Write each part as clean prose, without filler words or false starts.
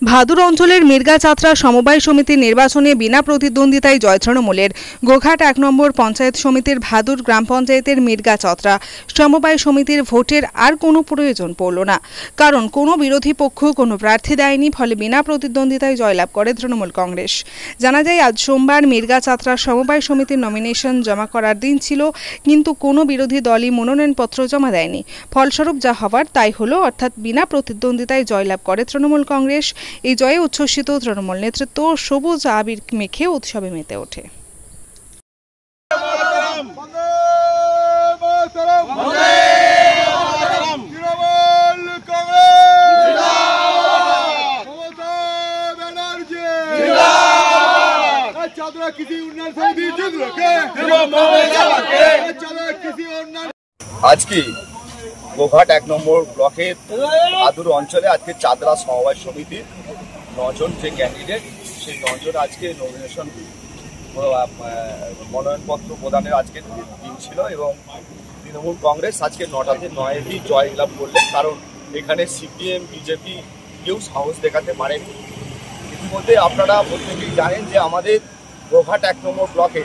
ভাদুর অঞ্চলের মির্গাচাত্রা সমবায় সমিতির নির্বাচনে বিনা প্রতিদ্বন্দ্বিতায় জয় তৃণমূলের। গোঘাট ১ নম্বর পঞ্চায়েত সমিতির ভাদুর গ্রাম পঞ্চায়েতের মির্গাচাত্রা সমবায় সমিতির ভোটের আর কোনো প্রয়োজন পড়ল না, কারণ কোনো বিরোধী পক্ষ কোনো প্রার্থী দেয়নি। ফলে বিনা প্রতিদ্বন্দ্বিতায় জয়লাভ করে তৃণমূল কংগ্রেস। জানা যায়, আজ সোমবার মির্গাচাত্রা সমবায় সমিতির নমিনেশন জমা করার দিন ছিল, কিন্তু কোনো বিরোধী দলই মনোনয়নপত্র জমা দেয়নি। ফলস্বরূপ যা হওয়ার তাই হলো, অর্থাৎ বিনা প্রতিদ্বন্দ্বিতায় জয়লাভ করে তৃণমূল কংগ্রেস। এই জয়ে উচ্ছ্বসিত তৃণমূল নেতৃত্ব সবুজ আবির মেখে উৎসবে মেতে ওঠে। আজকে গোঘাট ১ নম্বর ব্লকের ভাদুর অঞ্চলে আজকে চাদরা সমবায় সমিতির ৯ জন যে ক্যান্ডিডেট, সেই ৯ জন আজকে নমিনেশন মনোনয়নপত্র প্রদানের আজকে দিন ছিল এবং তৃণমূল কংগ্রেস আজকে ৯টাতে ৯টি জয় লাভ করলেন। কারণ এখানে সিপিএম বিজেপি কেউ সাহস দেখাতে পারেনি। ইতিমধ্যে আপনারা প্রত্যেকেই জানেন যে আমাদের গোঘাট ১ নম্বর ব্লকে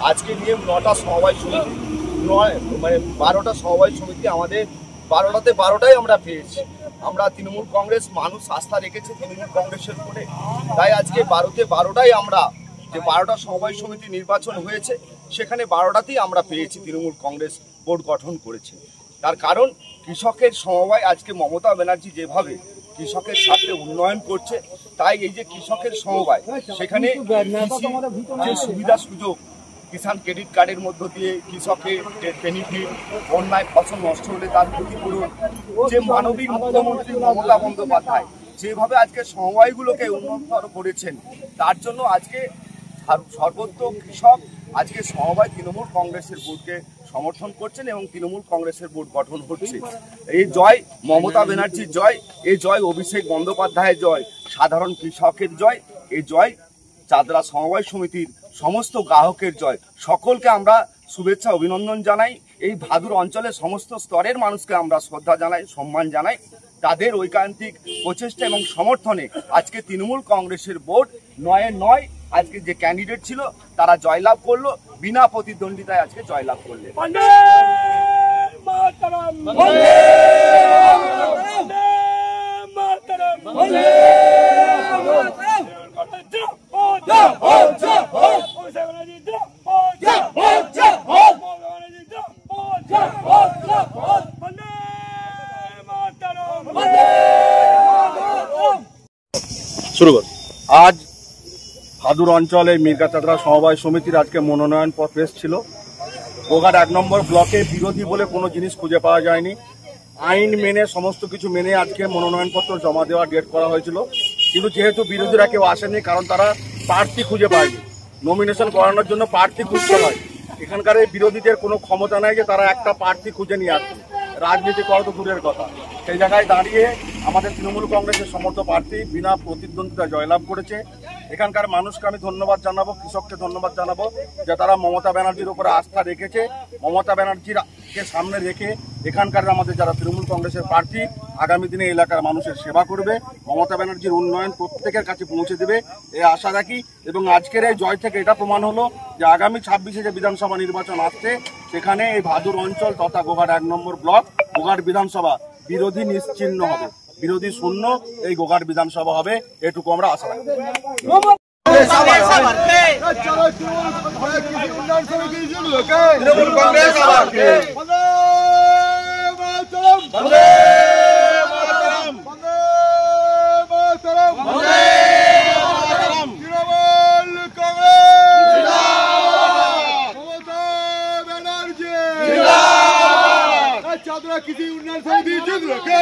আজকে নিয়ে ৯টা সমবায় সমিতি, ১২টা সমবায় সমিতি, আমাদের ১২টাতে ১২টাই আমরা পেয়েছি। আমরা তৃণমূল কংগ্রেস, মানুষ আস্থা রেখেছে তৃণমূল কংগ্রেসের উপরে, তাই আজকে ১২তে ১২টাই আমরা যে ১২টা সমবায় সমিতি নির্বাচন হয়েছে সেখানে ১২টাতেই আমরা পেয়েছি। তৃণমূল কংগ্রেস বোর্ড গঠন করেছে, তার কারণ কৃষকের সমবায় আজকে মমতা ব্যানার্জি যেভাবে কৃষকের স্বার্থে উন্নয়ন করছে, তাই এই যে কৃষকের সমবায়, সেখানে যে সুবিধা সুযোগ, কিষাণ ক্রেডিট কার্ডের মধ্য দিয়ে কৃষকের বেনিফিট, বন্যায় ফসল নষ্ট হলে তার ক্ষতিপূরণ, যে মানবিক মুখ্যমন্ত্রী মমতা বন্দ্যোপাধ্যায় যেভাবে আজকে সমবায়গুলোকে উন্নততর করেছেন, তার জন্য আজকে সর্বত্র কৃষক আজকে সমবায় তৃণমূল কংগ্রেসের বোর্ডকে সমর্থন করছেন এবং তৃণমূল কংগ্রেসের বোর্ড গঠন হচ্ছে। এই জয় মমতা ব্যানার্জির জয়, এই জয় অভিষেক বন্দ্যোপাধ্যায়ের জয়, সাধারণ কৃষকের জয়, এই জয় চাদরা সমবায় সমিতির সমস্ত গ্রাহকের জয়। সকলকে আমরা শুভেচ্ছা অভিনন্দন জানাই। এই ভাদুর অঞ্চলের সমস্ত স্তরের মানুষকে আমরা শ্রদ্ধা জানাই, সম্মান জানাই। তাদের ঐকান্তিক প্রচেষ্টা এবং সমর্থনে আজকে তৃণমূল কংগ্রেসের বোর্ড ৯-এ ৯ আজকে যে ক্যান্ডিডেট ছিল তারা জয়লাভ করলো, বিনা প্রতিদ্বন্দ্বিতায় আজকে জয়লাভ করলেন। আজ ভাদুর অঞ্চলে মির্গাচাত্রা সমবায় সমিতির আজকে মনোনয়ন পত্র এসেছিল। গোঘাট ১ নম্বর ব্লকে বিরোধী বলে কোনো জিনিস খুঁজে পাওয়া যায়নি। আইন মেনে, সমস্ত কিছু মেনে আজকে মনোনয়নপত্র জমা দেওয়ার ডেট করা হয়েছিল, কিন্তু যেহেতু বিরোধীরা কেউ আসেনি, কারণ তারা প্রার্থী খুঁজে পায়নি। নমিনেশন করানোর জন্য প্রার্থী খুঁজতে হয়। এখানকার এই বিরোধীদের কোনো ক্ষমতা নাই যে তারা একটা প্রার্থী খুঁজে নিয়ে আসবে, রাজনীতি করা তো দূরের কথা। সেই জায়গায় দাঁড়িয়ে আমাদের তৃণমূল কংগ্রেসের সমর্থ প্রার্থী বিনা প্রতিদ্বন্দ্বিতা জয়লাভ করেছে। এখানকার মানুষকে আমি ধন্যবাদ জানাবো, কৃষককে ধন্যবাদ জানাবো যে তারা মমতা ব্যানার্জির উপরে আস্থা রেখেছে। মমতা ব্যানার্জিকে সামনে রেখে এখানকার আমাদের যারা তৃণমূল কংগ্রেসের প্রার্থী আগামী দিনে এলাকার মানুষের সেবা করবে, মমতা ব্যানার্জির উন্নয়ন প্রত্যেকের কাছে পৌঁছে দেবে, এই আশা রাখি। এবং আজকের এই জয় থেকে এটা প্রমাণ হলো যে আগামী ২৬-এ যে বিধানসভা নির্বাচন আসছে, সেখানে এই ভাদুর অঞ্চল তথা গোঘাট ১ নম্বর ব্লক, গোঘাট বিধানসভা বিরোধী নিশ্চিহ্ন হবে, বিরোধী শূন্য এই গোঘাট বিধানসভা হবে, এটুকু আমরা আশা রাখি। किसी उन्नत समिति जिंद रखे